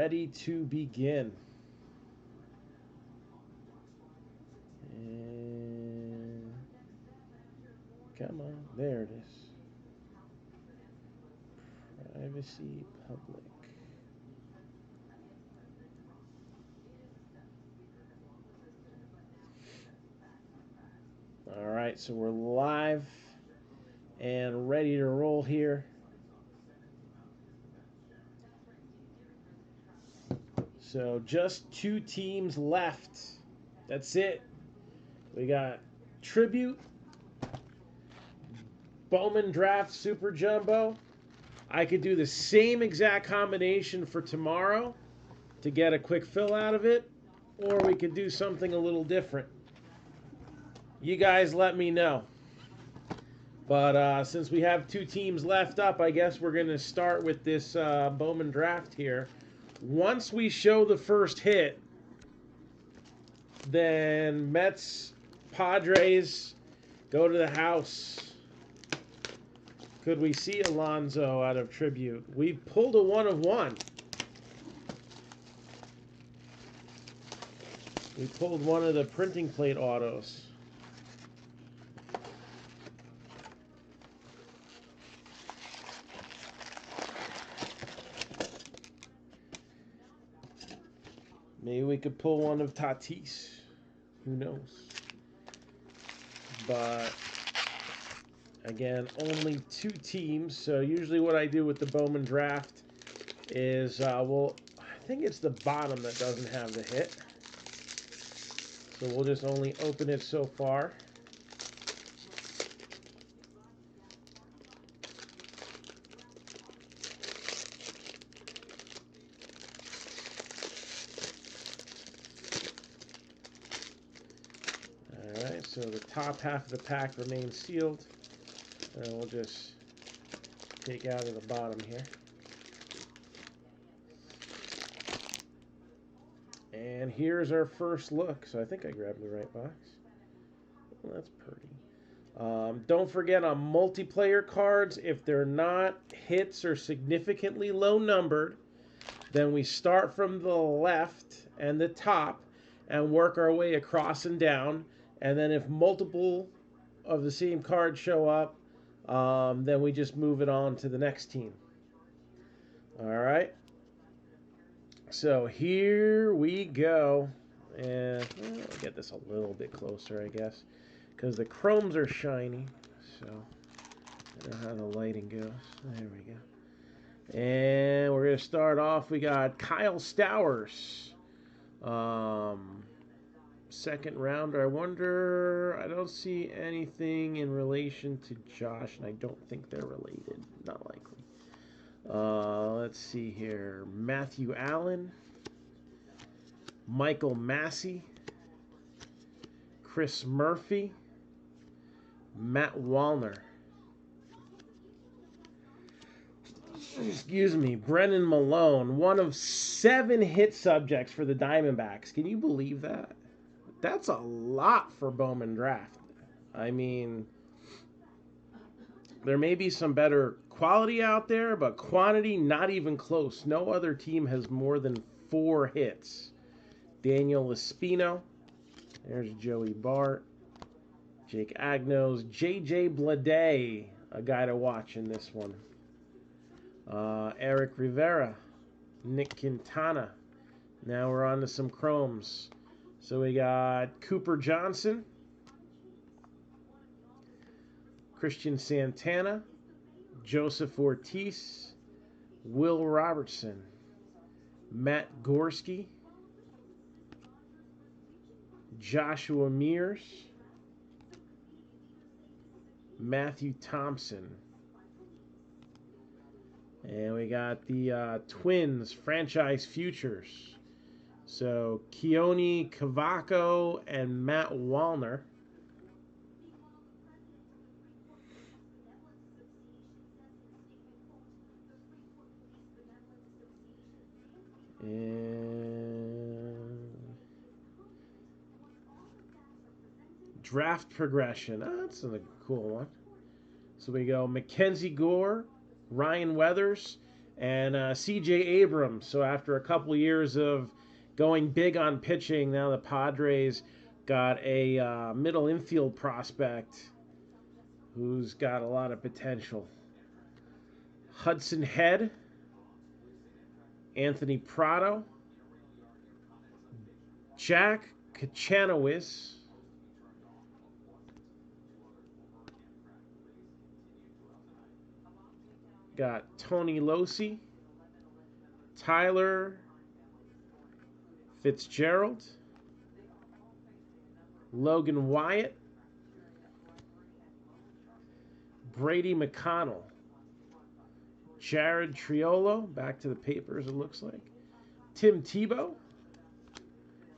ready to begin. And come on, there it is. Privacy public. All right, so we're live and ready to roll here. So just 2 teams left. That's it. We got Tribute, Bowman Draft Super Jumbo. I could do the same exact combination for tomorrow to get a quick fill out of it, or we could do something a little different. You guys let me know. But since we have 2 teams left up, I guess we're going to start with this Bowman Draft here. Once we show the first hit, then Mets, Padres go to the house. Could we see Alonso out of Tribute? We pulled a 1 of 1. We pulled one of the printing plate autos. Maybe we could pull one of Tatis. Who knows? But again, only 2 teams. So usually what I do with the Bowman Draft is, well, I think it's the bottom that doesn't have the hit. So we'll just only open it so far. Alright, so the top half of the pack remains sealed. And we'll just take out of the bottom here. And here's our first look. So I think I grabbed the right box. Well, that's pretty. Don't forget on multiplayer cards, if they're not hits or significantly low numbered, then we start from the left and the top and work our way across and down. And then if multiple of the same card show up, then we just move it on to the next team. All right. So here we go. And I'll get this a little bit closer, I guess, because the chromes are shiny. So I know how the lighting goes. There we go. And we're going to start off. We got Kyle Stowers. Second rounder. I wonder, I don't see anything in relation to Josh, and I don't think they're related. Not likely. Let's see here. Matthew Allen, Michael Massey, Chris Murphy, Matt Wallner. Excuse me, Brennan Malone, one of 7 hit subjects for the Diamondbacks. Can you believe that? That's a lot for Bowman Draft. I mean, there may be some better quality out there, but quantity, not even close. No other team has more than 4 hits. Daniel Espino. There's Joey Bart. Jake Agnos. J.J. Bleday, a guy to watch in this one. Eric Rivera. Nick Quintana. Now we're on to some chromes. So we got Cooper Johnson. Christian Santana. Joseph Ortiz, Will Robertson, Matt Gorski, Joshua Mears, Matthew Thompson. And we got the Twins franchise futures. So Keone Cavaco and Matt Wallner. And draft progression. That's a cool one. So we go Mackenzie Gore, Ryan Weathers, and C.J. Abrams. So after a couple years of going big on pitching, now the Padres got a middle infield prospect who's got a lot of potential. Hudson Head, Anthony Prado, Jack Kachanowicz, got Tony Losi, Tyler Fitzgerald, Logan Wyatt, Brady McConnell, Jared Triolo, back to the papers it looks like, Tim Tebow,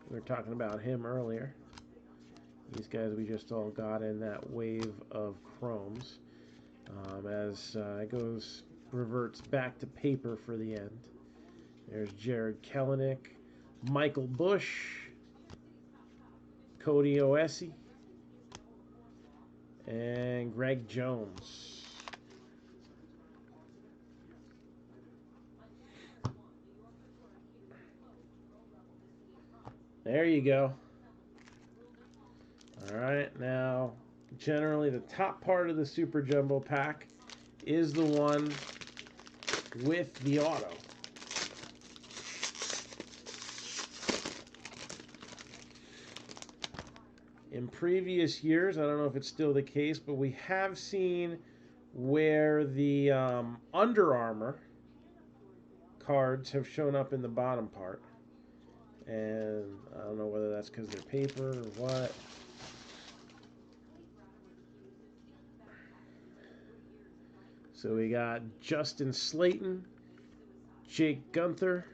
we were talking about him earlier. These guys we just all got in that wave of chromes. As it reverts back to paper for the end. There's Jared Kelenic, Michael Bush, Cody Oesi, and Greg Jones. There you go. All right, now generally the top part of the Super Jumbo pack is the one with the auto. In previous years, I don't know if it's still the case, but we have seen where the Under Armour cards have shown up in the bottom part. And I don't know whether that's because they're paper or what. So we got Justin Slayton, Jake Gunther,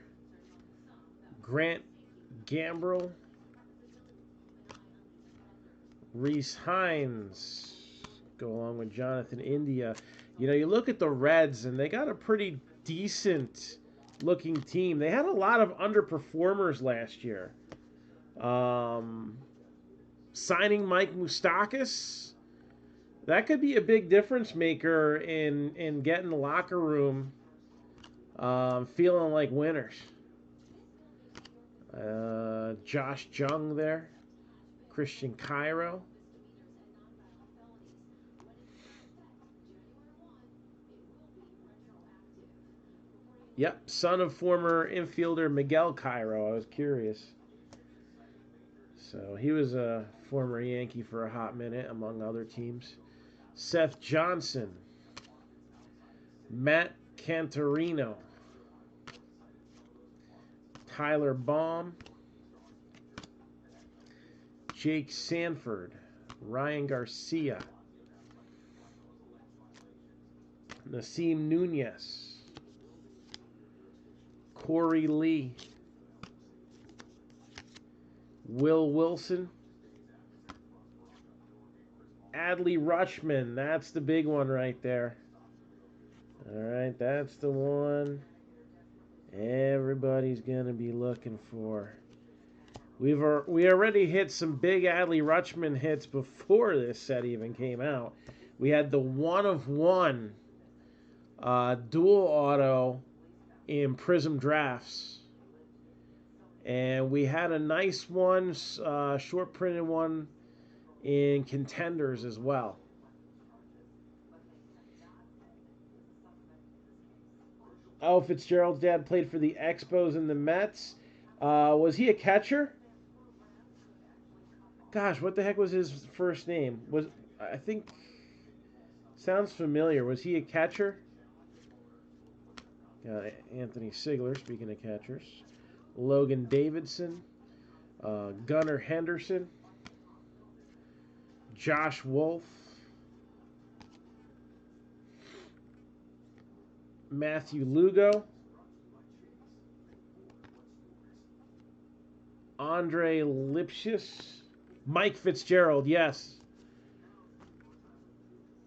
Grant Gambrell, Reese Hines, go along with Jonathan India. You know, you look at the Reds, and they got a pretty decent looking team. They had a lot of underperformers last year. Signing Mike Moustakas, that could be a big difference maker in getting the locker room feeling like winners. Josh Jung there. Christian Cairo. Yep, son of former infielder Miguel Cairo. I was curious. So he was a former Yankee for a hot minute, among other teams. Seth Johnson. Matt Cantorino. Tyler Baum. Jake Sanford. Ryan Garcia. Nasim Nunez. Corey Lee. Will Wilson. Adley Rutschman. That's the big one right there. All right, that's the one everybody's going to be looking for. We already hit some big Adley Rutschman hits before this set even came out. We had the 1-of-1 dual auto in Prism Drafts. And we had a nice one, short printed one in Contenders as well. Oh, Fitzgerald's dad played for the Expos and the Mets. Was he a catcher? Gosh, what the heck was his first name? I think sounds familiar. Was he a catcher? Anthony Sigler, speaking of catchers. Logan Davidson, Gunnar Henderson, Josh Wolf, Matthew Lugo, Andre Lipschitz, Mike Fitzgerald, yes.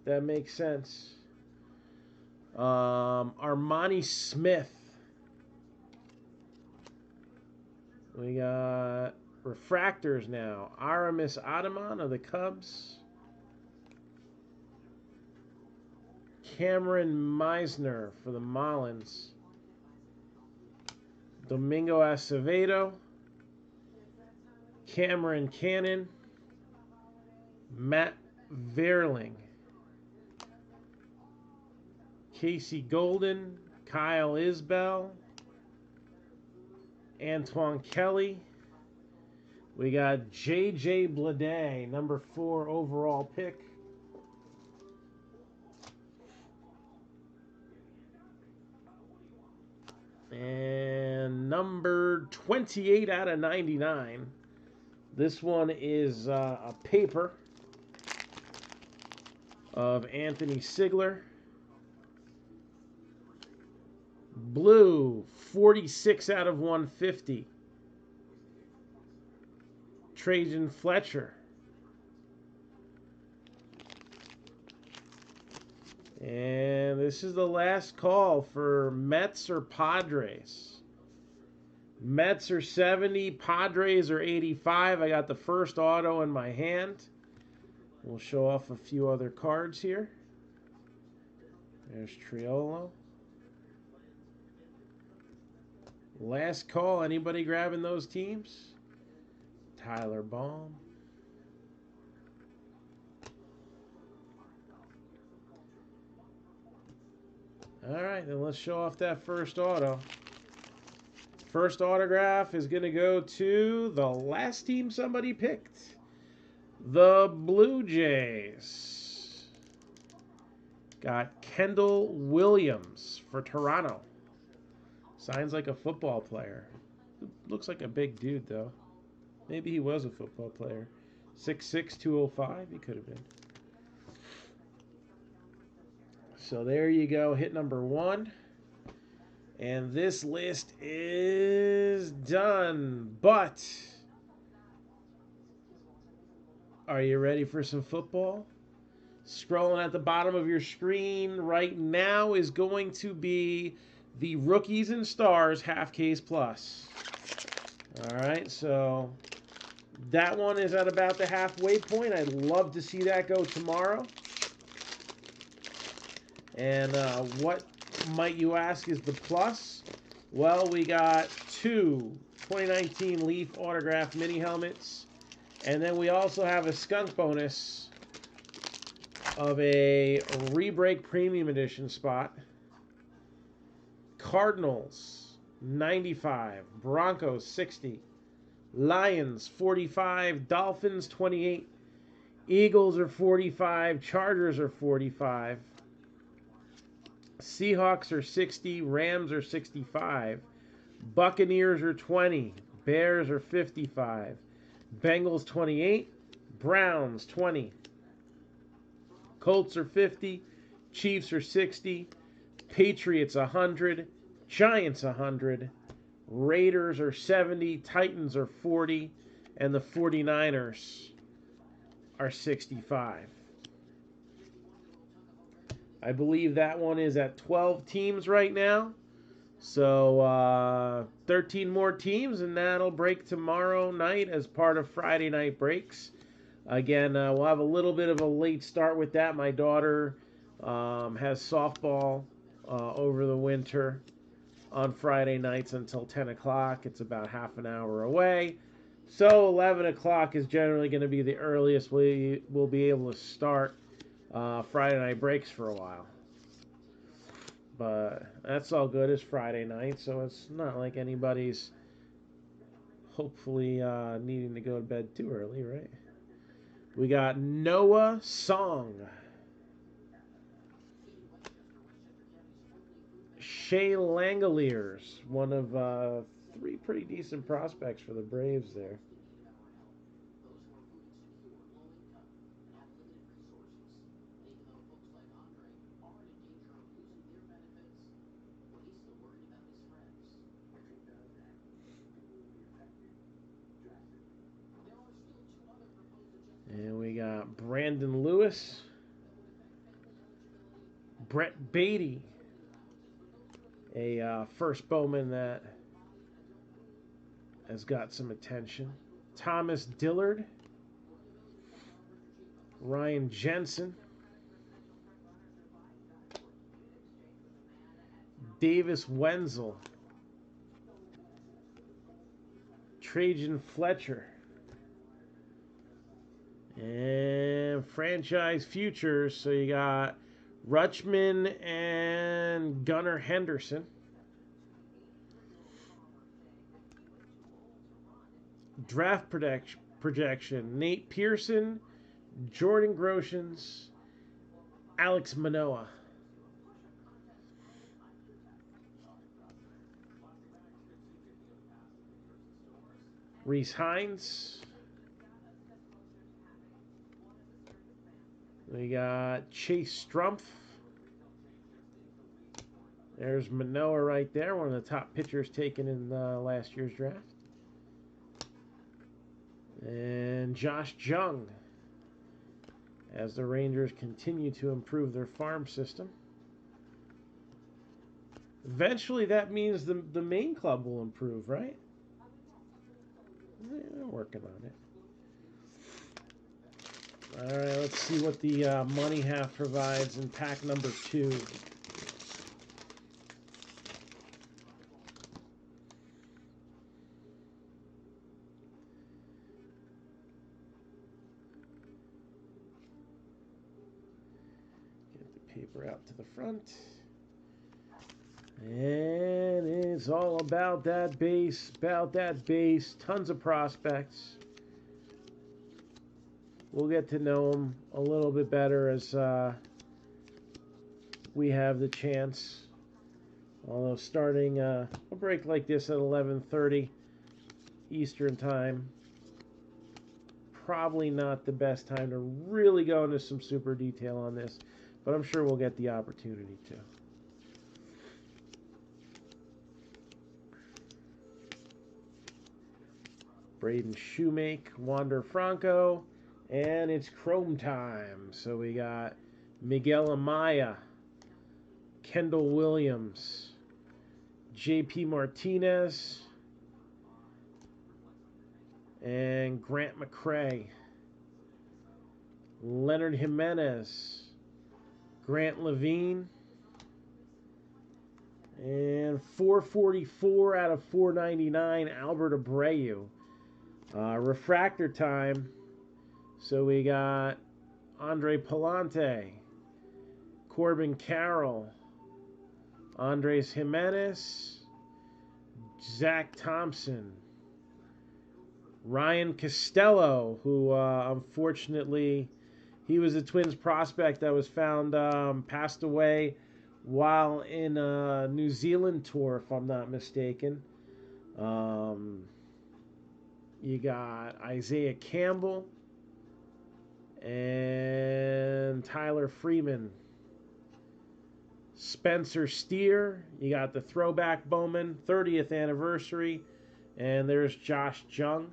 That makes sense. Armani Smith. We got refractors now. Aramis Adaman of the Cubs. Cameron Meisner for the Marlins. Domingo Acevedo, Cameron Cannon, Matt Verling, Casey Golden, Kyle Isbell, Antoine Kelly. We got J.J. Bleday, number 4 overall pick. And number 28 out of 99. This one is a paper of Anthony Sigler. Blue, 46 out of 150. Trajan Fletcher. And this is the last call for Mets or Padres. Mets are 70, Padres are 85. I got the first auto in my hand. We'll show off a few other cards here. There's Triolo. Last call. Anybody grabbing those teams? Tyler Baum. All right, then let's show off that first auto. First autograph is going to go to the last team somebody picked. The Blue Jays. Got Kendall Williams for Toronto. Signs like a football player. Looks like a big dude, though. Maybe he was a football player. 6'6", 205. He could have been. So there you go. Hit number 1. And this list is done. But are you ready for some football? Scrolling at the bottom of your screen right now is going to be the Rookies and Stars half case plus. All right, so that one is at about the halfway point. I'd love to see that go tomorrow. And what might you ask is the plus? Well, we got 2 2019 Leaf autograph mini helmets. And then we also have a skunk bonus of a Rebreak Premium Edition spot. Cardinals, 95. Broncos, 60. Lions, 45. Dolphins, 28. Eagles are 45. Chargers are 45. Seahawks are 60. Rams are 65. Buccaneers are 20. Bears are 55. Bengals, 28. Browns, 20. Colts are 50. Chiefs are 60. Patriots, 100. Giants, 100. Raiders are 70. Titans are 40. And the 49ers are 65. I believe that one is at 12 teams right now. So 13 more teams, and that'll break tomorrow night as part of Friday night breaks. Again, we'll have a little bit of a late start with that. My daughter has softball over the winter on Friday nights until 10 o'clock. It's about half an hour away. So 11 o'clock is generally going to be the earliest we will be able to start Friday night breaks for a while. But that's all good. It's Friday night, so it's not like anybody's hopefully needing to go to bed too early, right? We got Noah Song. Shea Langoliers, one of 3 pretty decent prospects for the Braves there. And we got Brandon Lewis, Brett Beatty, a first Bowman that has got some attention. Thomas Dillard, Ryan Jensen, Davis Wenzel, Trajan Fletcher. And franchise futures. So you got Rutschman and Gunnar Henderson. Draft projection. Nate Pearson, Jordan Groshans, Alex Manoah. Reese Hines. We got Chase Strumpf. There's Manoah right there, one of the top pitchers taken in last year's draft. And Josh Jung, as the Rangers continue to improve their farm system. Eventually, that means the main club will improve, right? They're working on it. All right, let's see what the money half provides in pack number 2. Get the paper out to the front. And it's all about that base, tons of prospects. We'll get to know them a little bit better as we have the chance. Although starting a break like this at 11:30 Eastern Time, probably not the best time to really go into some super detail on this, but I'm sure we'll get the opportunity to. Braden Shoemake, Wander Franco, and it's Chrome time. So we got Miguel Amaya, Kendall Williams, JP Martinez, and Grant McCray, Leonard Jimenez, Grant Levine, and 444 out of 499, Albert Abreu. Refractor time. So we got Andre Palante, Corbin Carroll, Andres Jimenez, Zach Thompson, Ryan Costello, who unfortunately, he was a Twins prospect that was found passed away while in a New Zealand tour, if I'm not mistaken. You got Isaiah Campbell and Tyler Freeman. Spencer Steer. You got the throwback Bowman, 30th anniversary. And there's Josh Jung.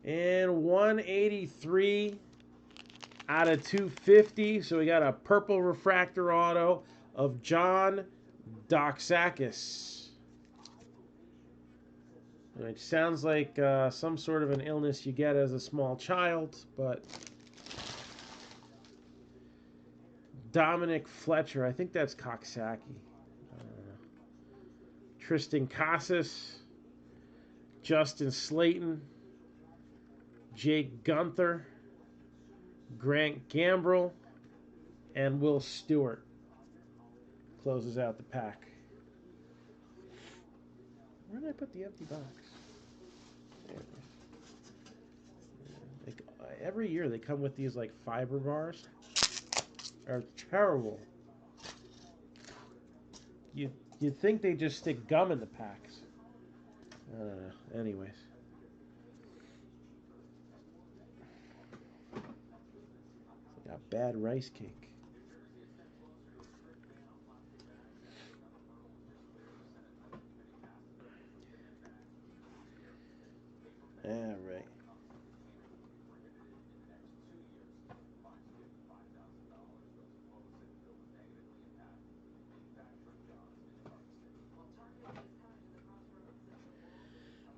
And 183 out of 250. So we got a purple refractor auto of John Doxakis. It sounds like some sort of an illness you get as a small child, but Dominic Fletcher, I think that's Coxsackie. Tristan Casas, Justin Slayton, Jake Gunther, Grant Gambrell, and Will Stewart closes out the pack. Where did I put the empty box? There it is. Every year they come with these like fiber bars. They're terrible. You'd think they just stick gum in the packs. I don't know. Anyways. Got bad rice cake. All right.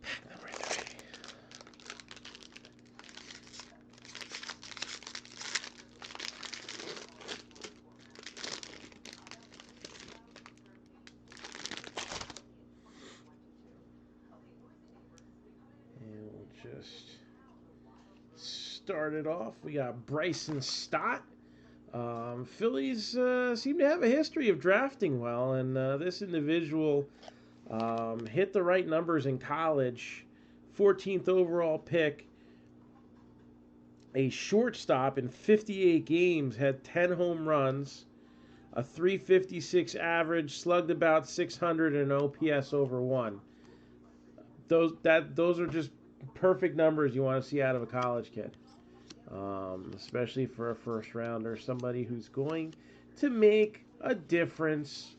Pack number 3. just start it off. We got Bryson Stott. Phillies seem to have a history of drafting well, and this individual hit the right numbers in college. 14th overall pick. A shortstop in 58 games, had 10 home runs, a 356 average, slugged about 600, and an OPS over 1. Those are just perfect numbers you want to see out of a college kid, especially for a first rounder, somebody who's going to make a difference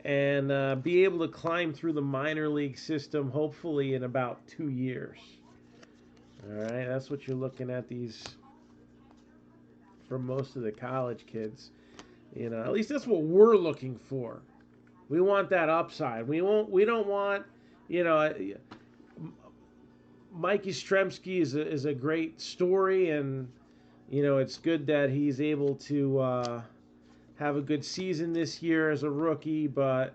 and be able to climb through the minor league system, hopefully in about 2 years. All right, that's what you're looking at these for most of the college kids. You know, at least that's what we're looking for. We want that upside. We don't want, you know, Mike Yastrzemski is a great story, and you know it's good that he's able to have a good season this year as a rookie. But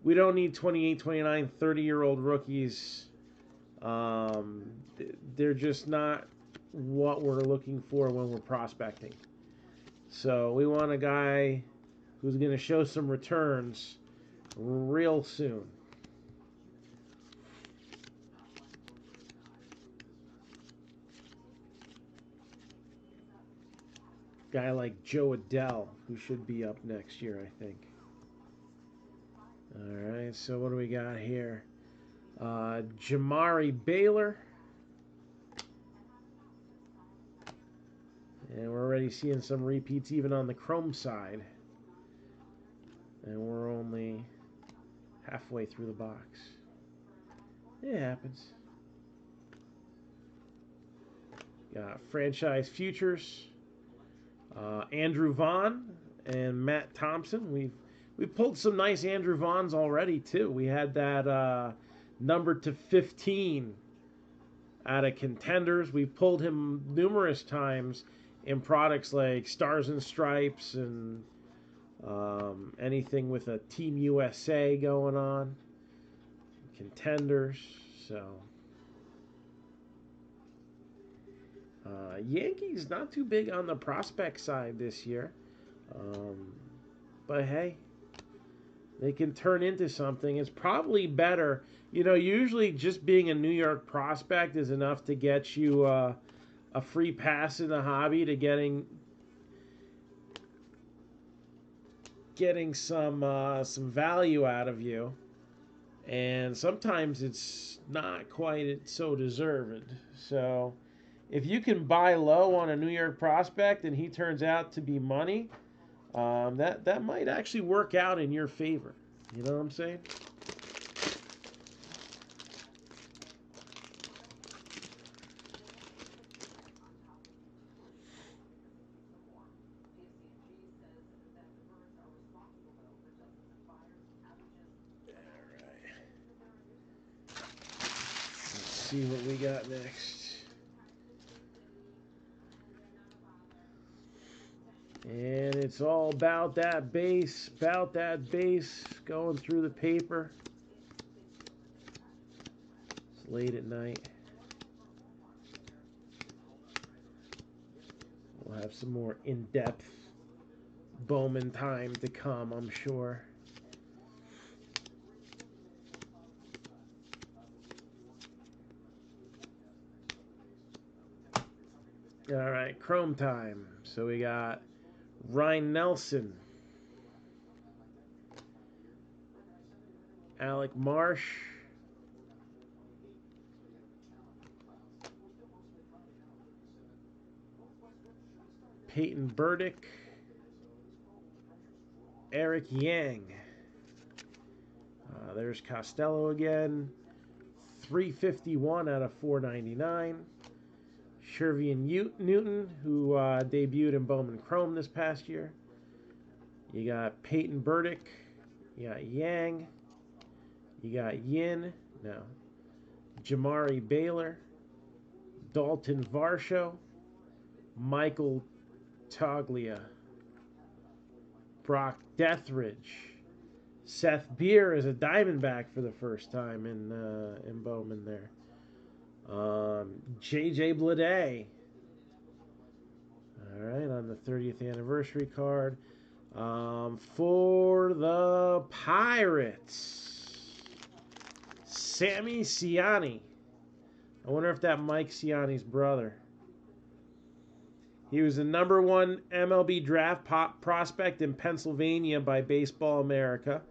we don't need 28, 29, 30-year-old rookies. They're just not what we're looking for when we're prospecting. So we want a guy who's going to show some returns real soon. Guy like Joe Adele, who should be up next year, I think. All right, so what do we got here? Jamari Baylor. And we're already seeing some repeats even on the Chrome side. And we're only halfway through the box. It happens. Got franchise futures. Andrew Vaughn and Matt Thompson. We've pulled some nice Andrew Vaughns already too. We had that number to 15 out of Contenders. We've pulled him numerous times in products like Stars and Stripes and anything with a Team USA going on. Contenders. So Yankees not too big on the prospect side this year. But hey, they can turn into something. It's probably better. You know, usually just being a New York prospect is enough to get you a free pass in the hobby to getting some value out of you. And sometimes it's not quite so deserved. So if you can buy low on a New York prospect and he turns out to be money, that might actually work out in your favor. You know what I'm saying? Let's see what we got next. And it's all about that base, going through the paper. It's late at night. We'll have some more in-depth Bowman time to come, I'm sure. All right, Chrome time. So we got Ryan Nelson, Alec Marsh, Peyton Burdick, Eric Yang. There's Costello again, 351 out of 499. Shervian Newton, who debuted in Bowman Chrome this past year. You got Peyton Burdick. You got Yang. You got Yin. No. Jamari Baylor. Dalton Varsho. Michael Toglia. Brock Deathridge. Seth Beer is a Diamondback for the first time in Bowman there. J.J. Bleday. All right, on the 30th anniversary card. For the Pirates, Sammy Ciani. I wonder if that Mike Ciani's brother. He was the #1 MLB draft prospect in Pennsylvania by Baseball America.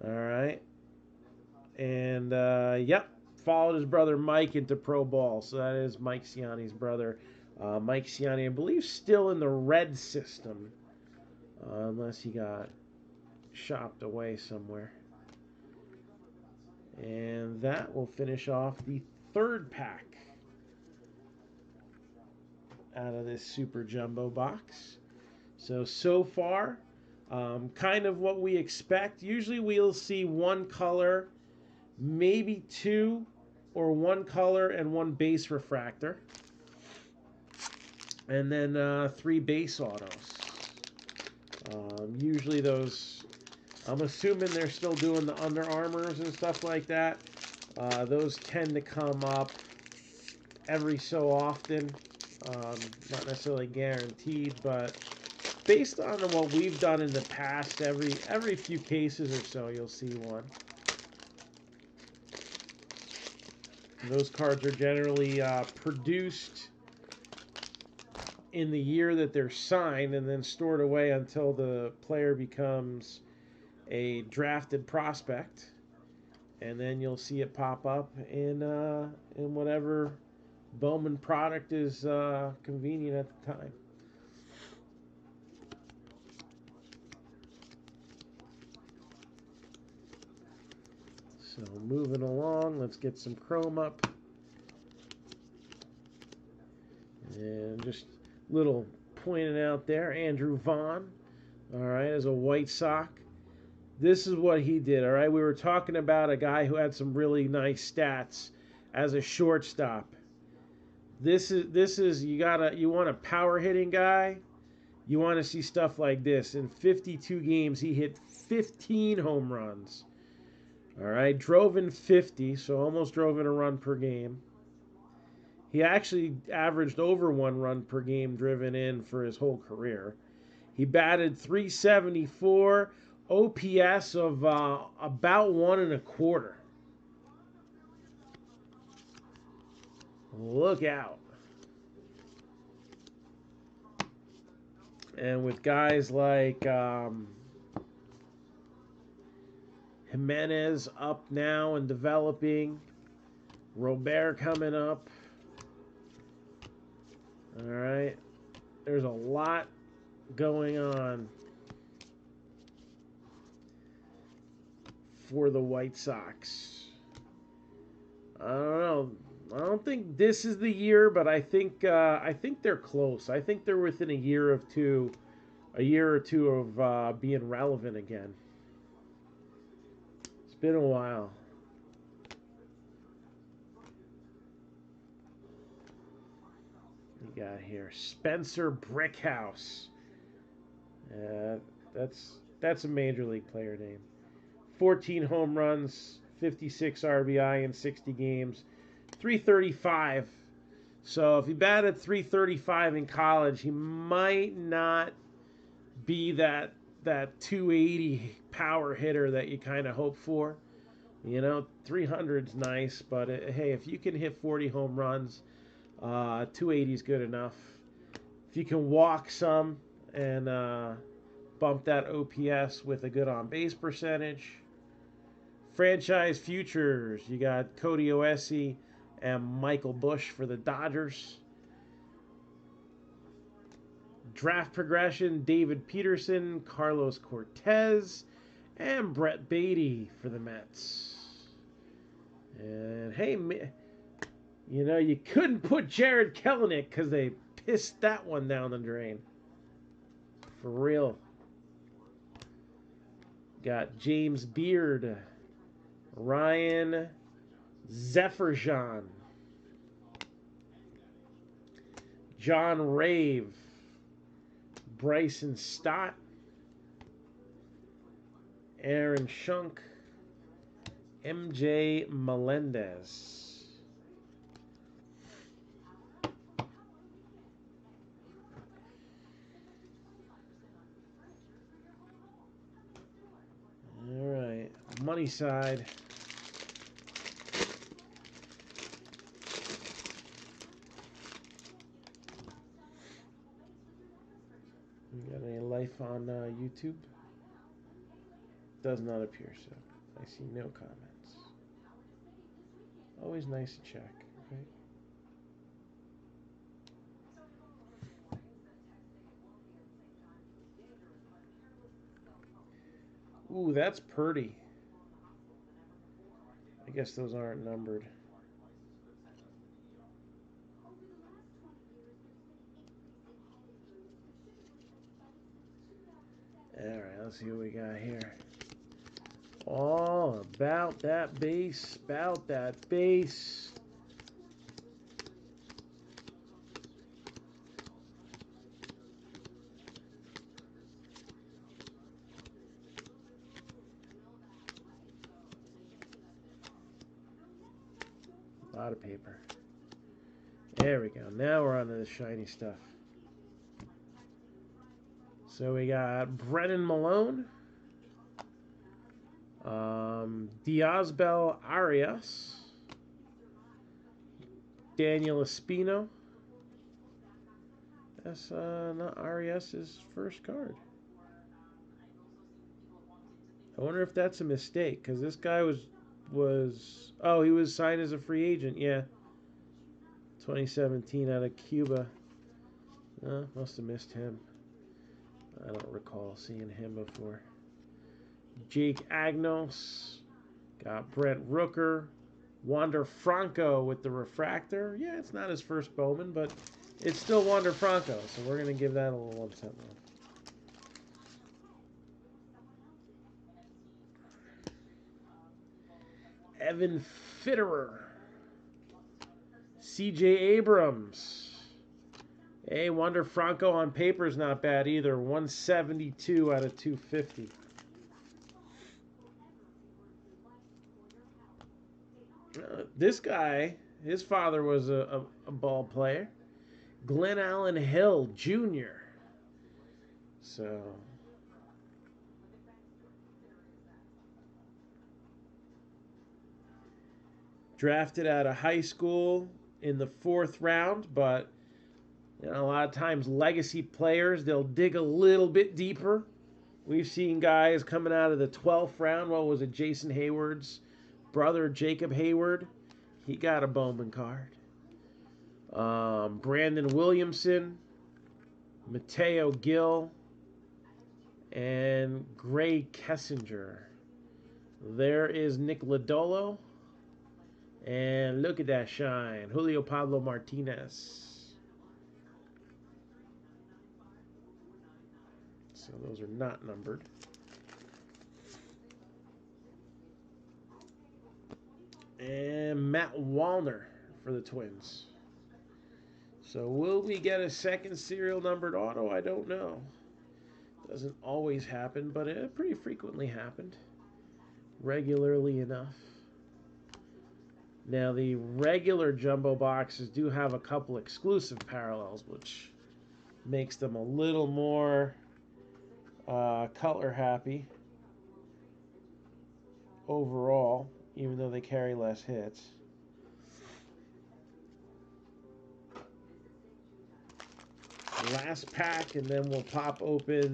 All right. And, yep, followed his brother Mike into pro ball. So that is Mike Ciani's brother. Mike Ciani, I believe, still in the red system. Unless he got shopped away somewhere. And that will finish off the third pack out of this Super Jumbo box. So far, kind of what we expect. Usually we'll see one color, maybe two, or one color and one base refractor. And then 3 base autos. Usually those, I'm assuming they're still doing the Under Armours and stuff like that. Those tend to come up every so often. Not necessarily guaranteed, but based on what we've done in the past, every few cases or so, you'll see one. Those cards are generally produced in the year that they're signed and then stored away until the player becomes a drafted prospect, and then you'll see it pop up in whatever Bowman product is convenient at the time. So moving along, let's get some chrome up. And just little pointing out there, Andrew Vaughn, all right, as a White Sox. This is what he did, all right? We were talking about a guy who had some really nice stats as a shortstop. This is you want a power hitting guy, you want to see stuff like this. In 52 games, he hit 15 home runs. All right, drove in 50, so almost drove in a run per game. He actually averaged over 1 run per game driven in for his whole career. He batted .374, OPS of about 1.25. Look out. And with guys like Jimenez up now and developing, Robert coming up. All right. There's a lot going on for the White Sox. I don't know. I don't think this is the year, but I think they're close. I think they're within a year or two of being relevant again. It's been a while. We got here Spencer Brickhouse. That's a major league player name. 14 home runs, 56 RBI in 60 games, .335. So if he batted .335 in college, he might not be that 280 power hitter that you kind of hope for. You know, 300's nice, but hey, if you can hit 40 home runs, 280 is good enough. If you can walk some and bump that OPS with a good on-base percentage. Franchise futures, you got Cody Oesi and Michael Busch for the Dodgers. Draft progression, David Peterson, Carlos Cortez, and Brett Beatty for the Mets. And hey, you know, you couldn't put Jared Kelenic because they pissed that one down the drain. For real. Got James Beard, Ryan Zephyrdjian, John Rave, Bryson Stott, Aaron Schunk, MJ Melendez. money side. You got any life on YouTube? Does not appear so. I see no comments. Always nice to check, right? Ooh, that's Purdy. I guess those aren't numbered. Alright, let's see what we got here. All about that base, about that base. A lot of paper. There we go. Now we're on to the shiny stuff. So we got Brennan Malone, Diosbel Arias, Daniel Espino. That's not Arias' first card. I wonder if that's a mistake, because this guy was oh, he was signed as a free agent, yeah. 2017 out of Cuba. Must have missed him. I don't recall seeing him before. Jake Agnos. Got Brent Rooker. Wander Franco with the refractor. Yeah, it's not his first Bowman, but it's still Wander Franco, so we're going to give that a little 1% love. Evan Fitterer. CJ Abrams. Hey, Wander Franco on paper is not bad either. 172 out of 250. This guy, his father was a ball player. Glenn Allen Hill Jr. So, drafted out of high school in the 4th round, but you know, a lot of times legacy players, they'll dig a little bit deeper. We've seen guys coming out of the 12th round. What was it? Jason Hayward's brother, Jacob Hayward. He got a Bowman card. Brandon Williamson, Mateo Gill, and Gray Kessinger. There is Nick Lodolo. And look at that shine. Julio Pablo Martinez. So those are not numbered. And Matt Wallner for the Twins. So will we get a second serial numbered auto? I don't know. Doesn't always happen, but it pretty frequently happened. Regularly enough. Now the regular jumbo boxes do have a couple exclusive parallels, which makes them a little more color happy overall, even though they carry less hits. Last pack, and then we'll pop open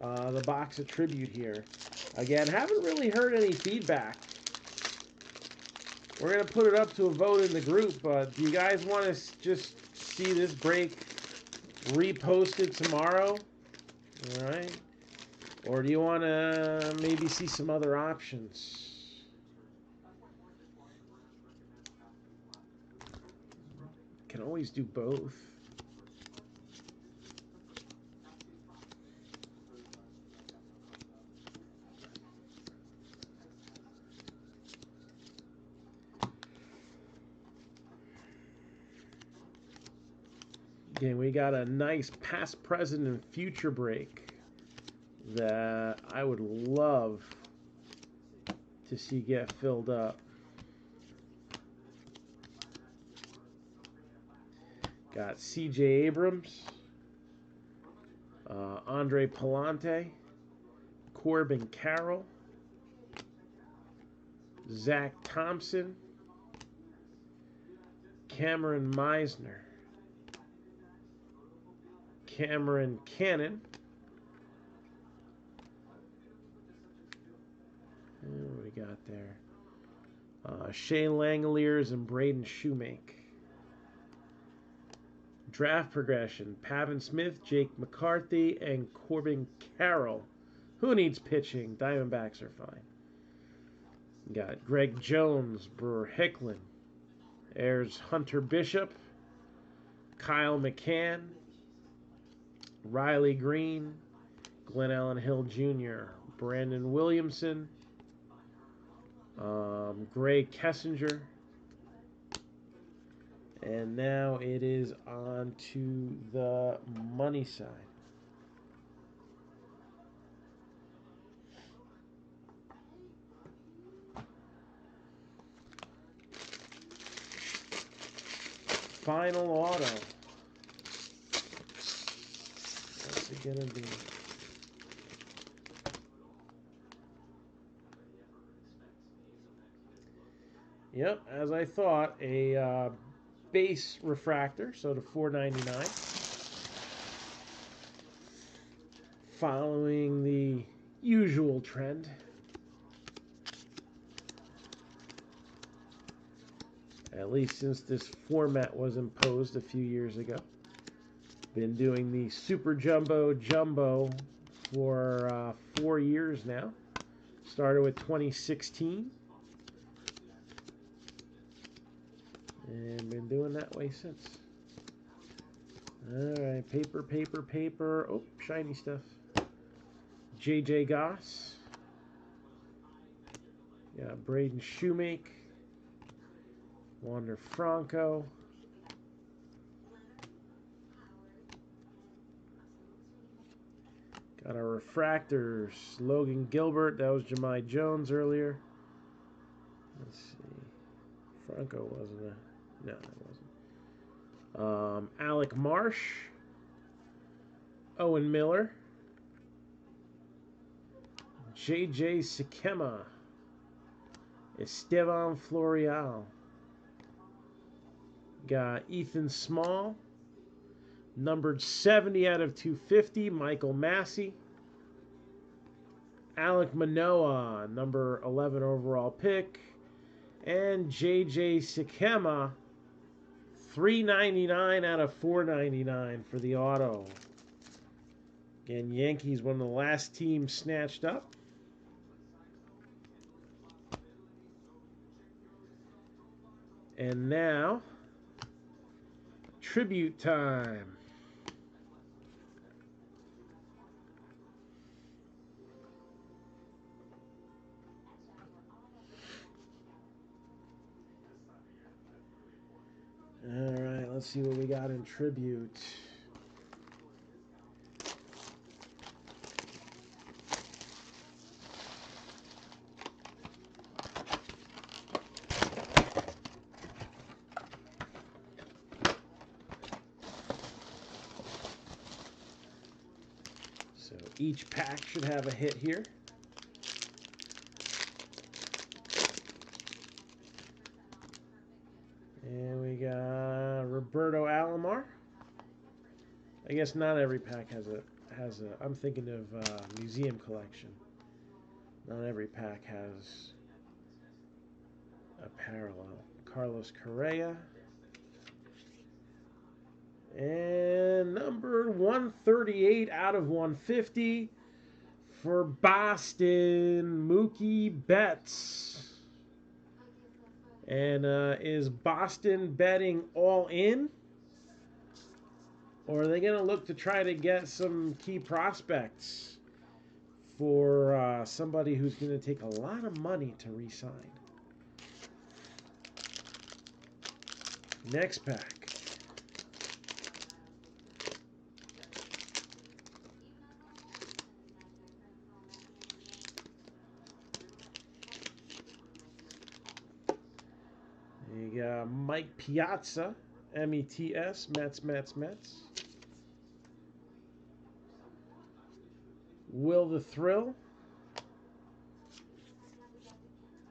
the box of tribute here. Again, haven't really heard any feedback. We're going to put it up to a vote in the group, but do you guys want to just see this break reposted tomorrow? All right. Or do you want to maybe see some other options? Can always do both. Again, we got a nice past, present, and future break that I would love to see get filled up. Got CJ Abrams, Andre Palante, Corbin Carroll, Zach Thompson, Cameron Meisner, Cameron Cannon, and what we got there? Shea Langoliers and Braden Shoemake. Draft progression: Pavin Smith, Jake McCarthy, and Corbin Carroll. Who needs pitching? Diamondbacks are fine. Got Greg Jones, Brewer Hicklin, Ayers Hunter Bishop, Kyle McCann, Riley Green, Glenn Allen Hill Jr., Brandon Williamson, Gray Kessinger, and now it is on to the money side. Final auto. What's it gonna be? Yep, as I thought, a base refractor, so to $4.99. Following the usual trend. At least since this format was imposed a few years ago. Been doing the Super Jumbo for 4 years now. Started with 2016. And been doing that way since. Alright, paper. Oh, shiny stuff. JJ Goss. Yeah, Braden Shoemake. Wander Franco. Got our refractors. Logan Gilbert. That was Jahmai Jones earlier. Let's see. Franco wasn't a... No, that wasn't. Alec Marsh. Owen Miller. JJ Sikema. Estevan Florial. Got Ethan Small. Numbered 70 out of 250. Michael Massey. Alec Manoah. Number 11 overall pick. And JJ Sikema. $3.99 out of $4.99 for the auto. Again, Yankees, one of the last teams snatched up. And now, tribute time. All right, let's see what we got in tribute. So each pack should have a hit here. And we got Roberto Alomar. I guess not every pack has a. I'm thinking of museum collection. Not every pack has a parallel. Carlos Correa. And number 138 out of 150 for Boston, Mookie Betts. And is Boston betting all in? Or are they going to look to try to get some key prospects for somebody who's going to take a lot of money to re-sign? Next pack. You got Mike Piazza, METS, Mets. Will the Thrill.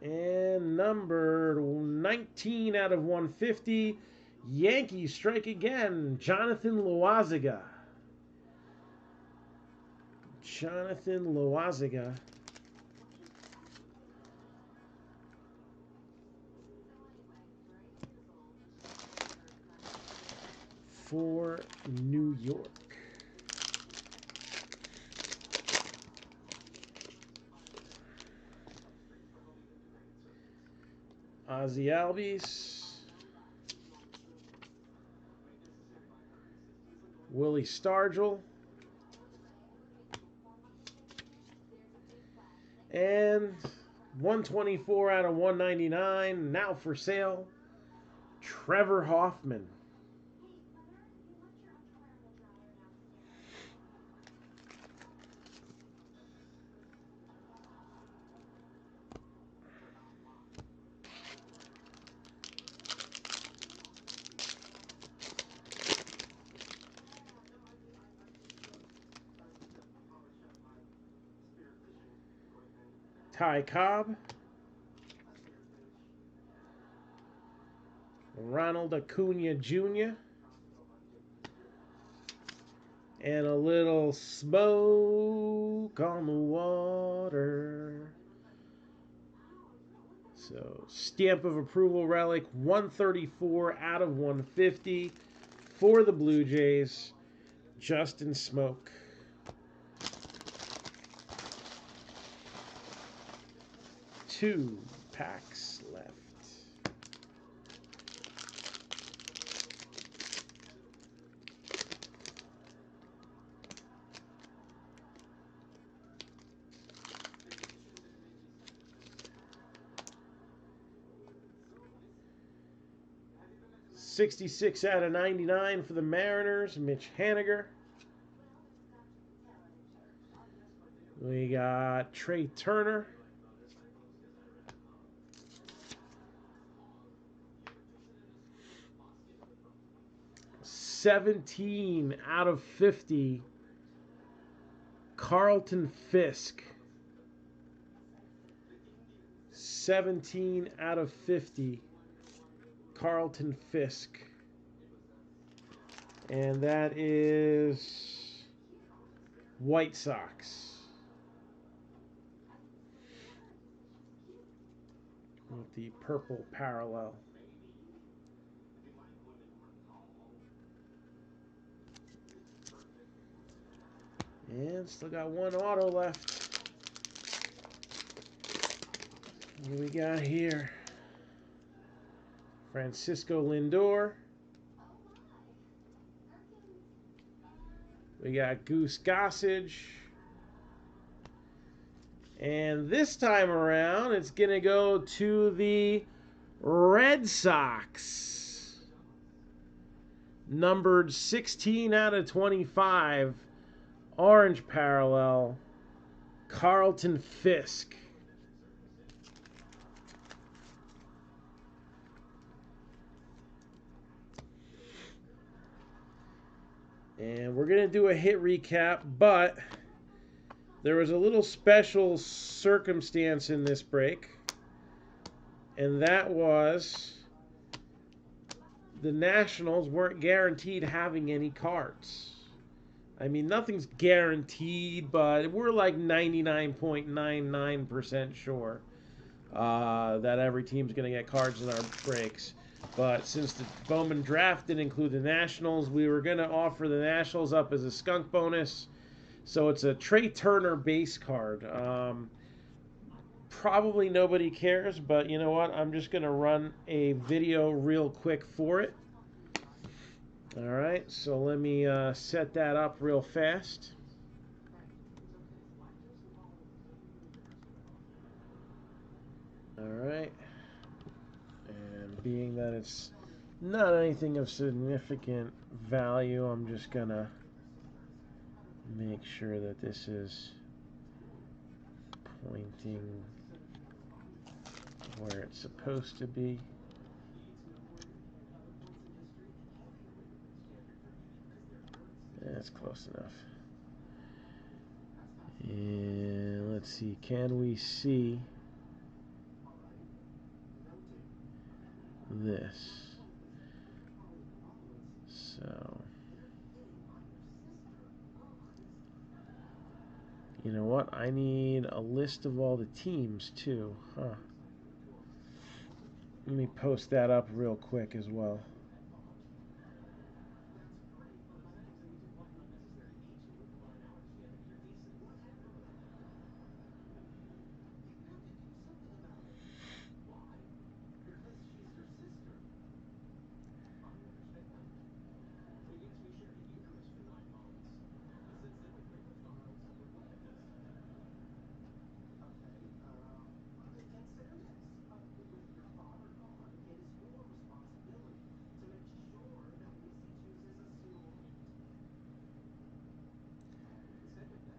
And And number 19 out of 150. Yankees strike again. Jonathan Loaziga. Jonathan Loaziga. For New York. Ozzy Albies. Willie Stargell. And 124 out of 199. Now for sale. Trevor Hoffman. Ty Cobb. Ronald Acuna Jr. And a little smoke on the water. So, stamp of approval relic, 134 out of 150 for the Blue Jays. Justin Smoke. Two packs left. '66 out of 99 for the Mariners, Mitch Haniger. We got Trey Turner. '17 out of 50, Carlton Fisk. 17 out of 50, Carlton Fisk. And that is White Sox. With the purple parallel. And still got one auto left. What do we got here? Francisco Lindor. We got Goose Gossage. And this time around, it's going to go to the Red Sox. Numbered 16 out of 25. Orange parallel, Carlton Fisk. And we're going to do a hit recap, but there was a little special circumstance in this break, and that was the Nationals weren't guaranteed having any cards. I mean, nothing's guaranteed, but we're like 99.99% sure that every team's going to get cards in our breaks. But since the Bowman draft didn't include the Nationals, we were going to offer the Nationals up as a skunk bonus. So it's a Trey Turner base card. Probably nobody cares, but you know what? I'm just going to run a video real quick for it. All right, so let me set that up real fast. All right, and being that it's not anything of significant value, I'm just gonna make sure that this is pointing where it's supposed to be. That's close enough. And let's see, can we see this. So, you know what? I need a list of all the teams too, huh? Let me post that up real quick as well.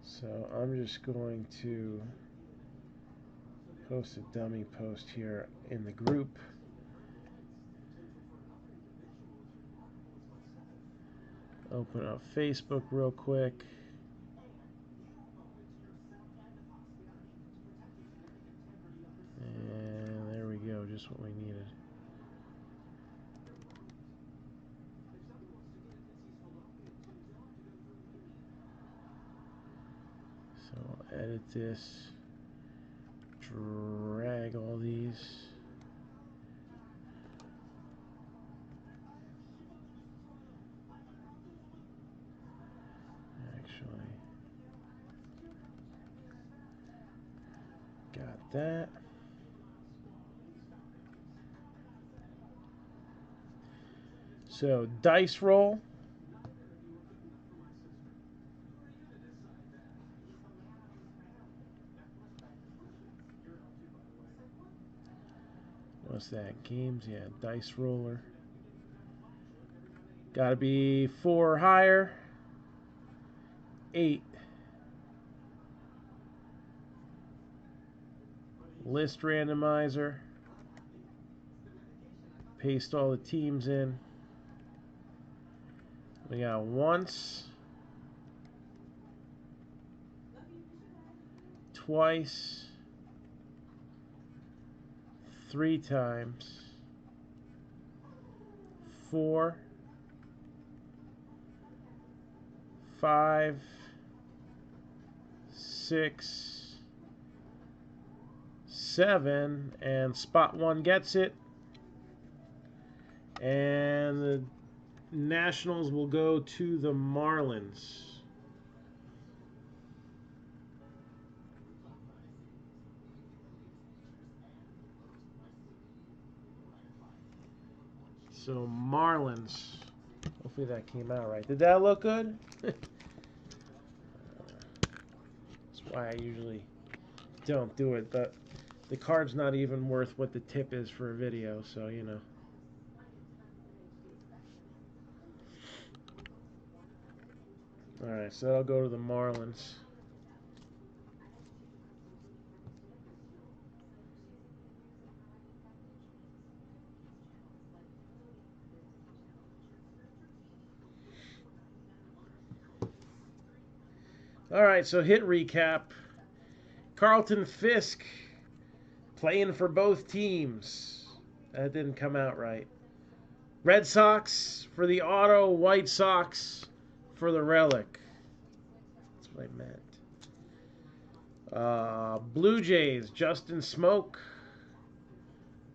So I'm just going to post a dummy post here in the group. Open up Facebook real quick. And there we go, just what we needed. So I'll edit this, drag all these. Actually, got that. So dice roll. What's that? Games? Yeah, dice roller. Gotta be 4 or higher. 8. List randomizer. Paste all the teams in. We got once, twice, 3 times, 4, 5, 6, 7, and spot 1 gets it. And the Nationals will go to the Marlins. So Marlins. Hopefully that came out right. Did that look good? That's why I usually don't do it, but the card's not even worth what the tip is for a video, so you know. Alright, so that'll go to the Marlins. Alright, so hit recap. Carlton Fisk playing for both teams. That didn't come out right. Red Sox for the auto, White Sox for the relic. That's what I meant. Blue Jays, Justin Smoke,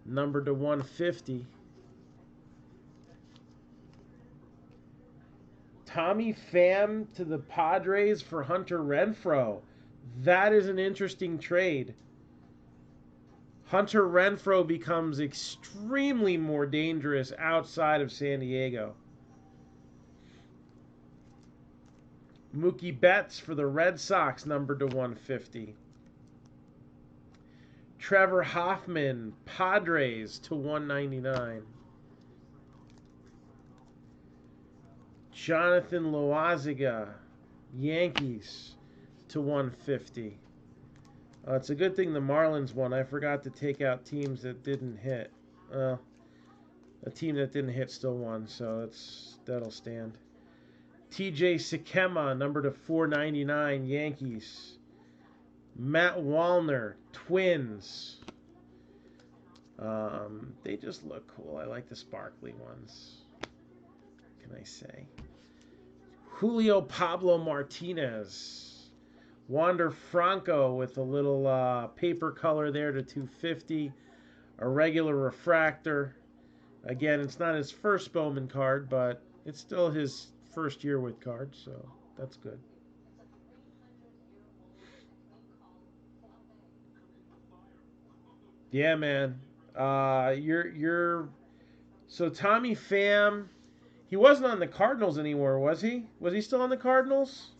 numbered to 150. Tommy Pham to the Padres for Hunter Renfroe. That is an interesting trade. Hunter Renfroe becomes extremely more dangerous outside of San Diego. Mookie Betts for the Red Sox, numbered to 150. Trevor Hoffman, Padres to 199. Jonathan Loaziga, Yankees to 150. It's a good thing the Marlins won. I forgot to take out teams that didn't hit. A team that didn't hit still won, so that'll stand. TJ Sikema, number to 499, Yankees. Matt Wallner, Twins. They just look cool. I like the sparkly ones. What can I say? Julio Pablo Martinez. Wander Franco with a little paper color there to 250. A regular refractor. Again, it's not his first Bowman card, but it's still his first year with cards, so that's good. Yeah, man. You're so Tommy Pham. He wasn't on the Cardinals anymore, was he? Was he still on the Cardinals?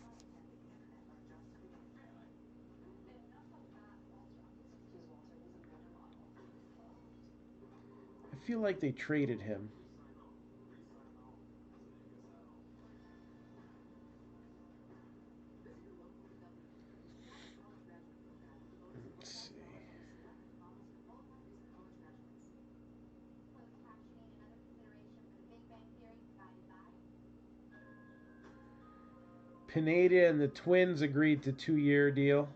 I feel like they traded him. Let's see. Pineda and the Twins agreed to 2-year deal.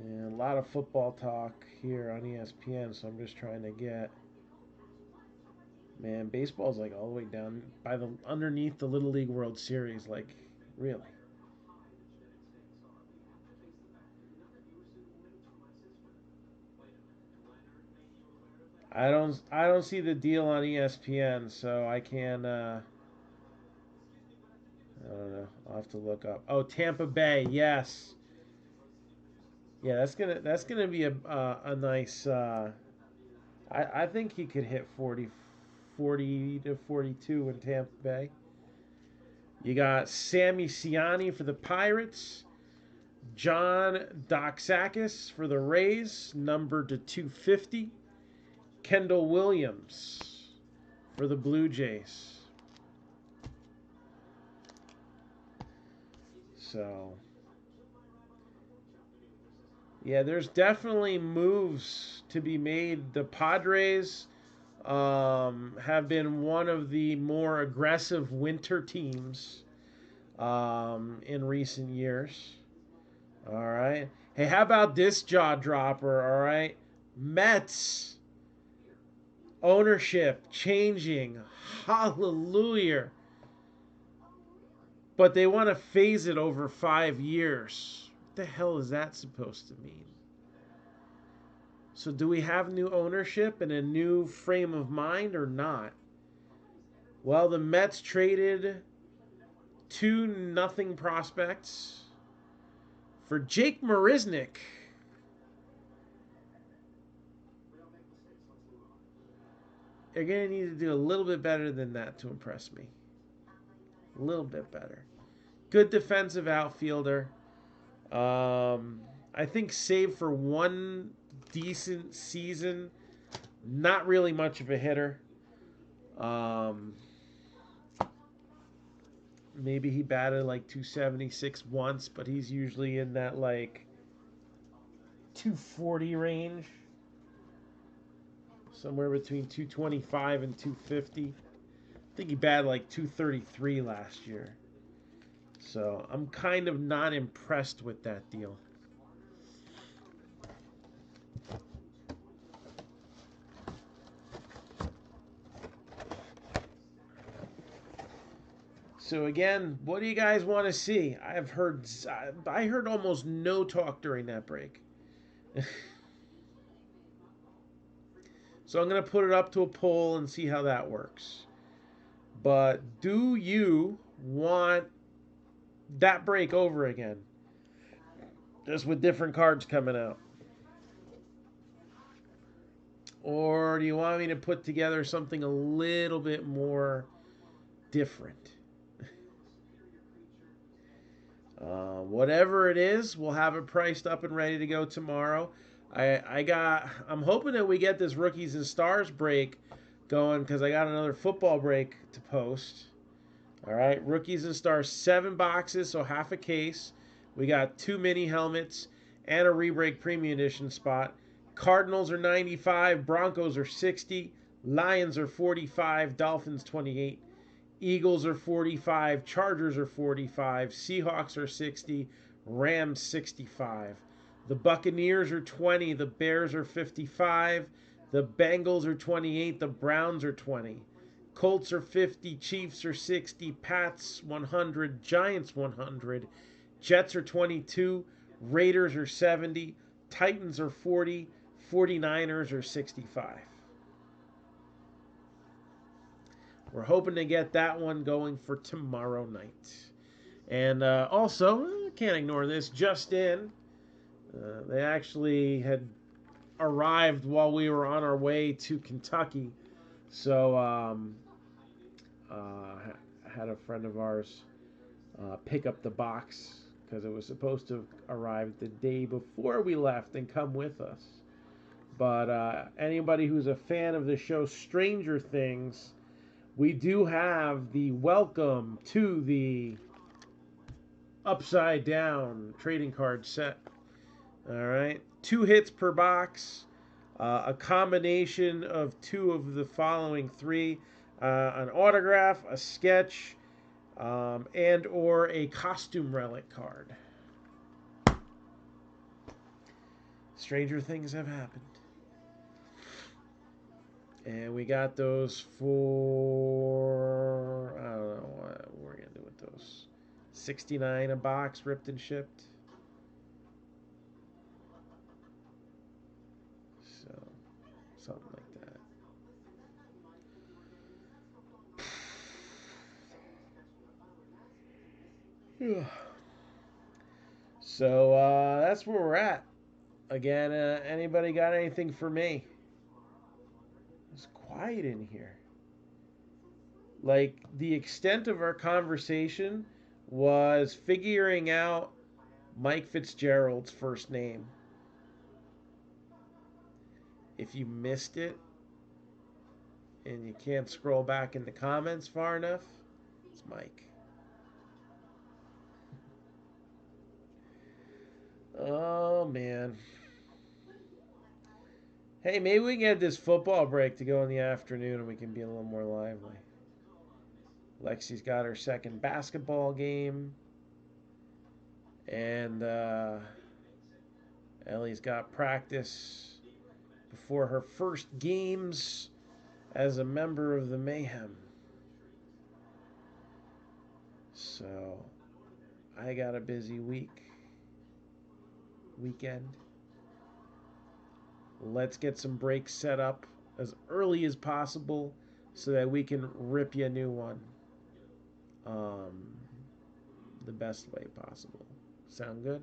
And a lot of football talk here on ESPN, so I'm just trying to get. Man, baseball's like all the way down by the underneath the Little League World Series. Like, really? I don't see the deal on ESPN, so I can't. I don't know. I'll have to look up. Oh, Tampa Bay, yes. Yeah, that's gonna be a nice. I think he could hit 40 to 42 in Tampa Bay. You got Sammy Ciani for the Pirates, John Doxakis for the Rays, numbered to 250. Kendall Williams for the Blue Jays. So, yeah, there's definitely moves to be made. The Padres have been one of the more aggressive winter teams in recent years. All right. Hey, how about this jaw dropper? All right. Mets ownership changing. Hallelujah. But they want to phase it over 5 years. What the hell is that supposed to mean? So, do we have new ownership and a new frame of mind or not? Well, the Mets traded two nothing prospects for Jake Marisnick. They're going to need to do a little bit better than that to impress me. A little bit better. Good defensive outfielder. I think save for one decent season, not really much of a hitter. Um, Maybe he batted like 276 once, but he's usually in that like 240 range, somewhere between 225 and 250. I think he batted like 233 last year. So I'm kind of not impressed with that deal. So again, what do you guys want to see? I heard almost no talk during that break. So I'm going to put it up to a poll and see how that works. But do you want that break over again? Just with different cards coming out. Or do you want me to put together something a little bit more different? Whatever it is, we'll have it priced up and ready to go tomorrow. I'm hoping that we get this Rookies and Stars break going because I got another football break to post. All right, Rookies and Stars, 7 boxes, so half a case. We got 2 mini helmets and a rebreak premium edition spot. Cardinals are 95, Broncos are 60, Lions are 45, Dolphins 28, Eagles are 45, Chargers are 45, Seahawks are 60, Rams 65. The Buccaneers are 20, the Bears are 55, the Bengals are 28, the Browns are 20. Colts are 50, Chiefs are 60, Pats 100, Giants 100, Jets are 22, Raiders are 70, Titans are 40, 49ers are 65. We're hoping to get that one going for tomorrow night. And also, can't ignore this, just in, they actually had arrived while we were on our way to Kentucky. So had a friend of ours pick up the box because it was supposed to arrive the day before we left and come with us. But anybody who's a fan of the show Stranger Things, we do have the Welcome to the Upside Down trading card set. All right, 2 hits per box, a combination of 2 of the following 3: an autograph, a sketch, and or a costume relic card. Stranger things have happened. And we got those for, I don't know what we're going to do with those. $69 a box, ripped and shipped. So, something like that. So, that's where we're at. Again, anybody got anything for me? It's quiet in here. Like, the extent of our conversation was figuring out Mike Fitzgerald's first name. If you missed it and you can't scroll back in the comments far enough, it's Mike. Oh, man. Hey, maybe we can get this football break to go in the afternoon and we can be a little more lively. Lexi's got her second basketball game. And Ellie's got practice before her first games as a member of the Mayhem. So, I got a busy weekend. Let's get some breaks set up as early as possible so that we can rip you a new one the best way possible. Sound good?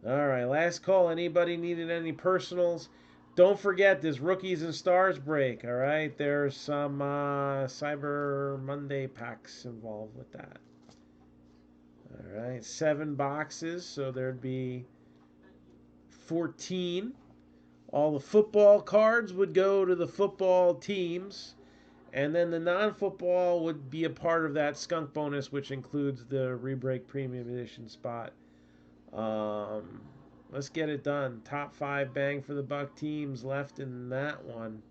All right, last call. Anybody needed any personals? Don't forget this Rookies and Stars break, all right? There's some Cyber Monday packs involved with that. All right, 7 boxes, so there'd be 14. All the football cards would go to the football teams, and then the non-football would be a part of that skunk bonus, which includes the Rebreak Premium Edition spot. Let's get it done. Top 5 bang for the buck teams left in that one.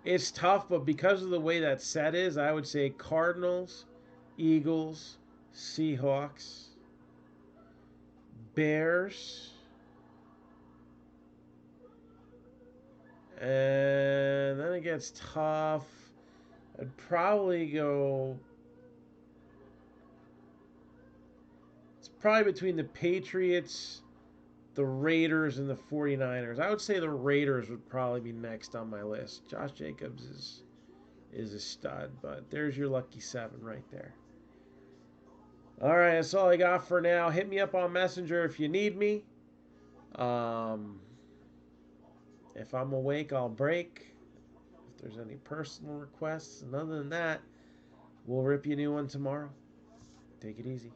It's tough, but because of the way that set is, I would say Cardinals, Eagles, Seahawks, Bears, and then it gets tough. I'd probably go... It's probably between the Patriots, the Raiders, and the 49ers. I would say the Raiders would probably be next on my list. Josh Jacobs is a stud, but there's your lucky 7 right there. All right, that's all I got for now. Hit me up on Messenger if you need me. If I'm awake, I'll break. If there's any personal requests, and other than that, we'll rip you a new one tomorrow. Take it easy.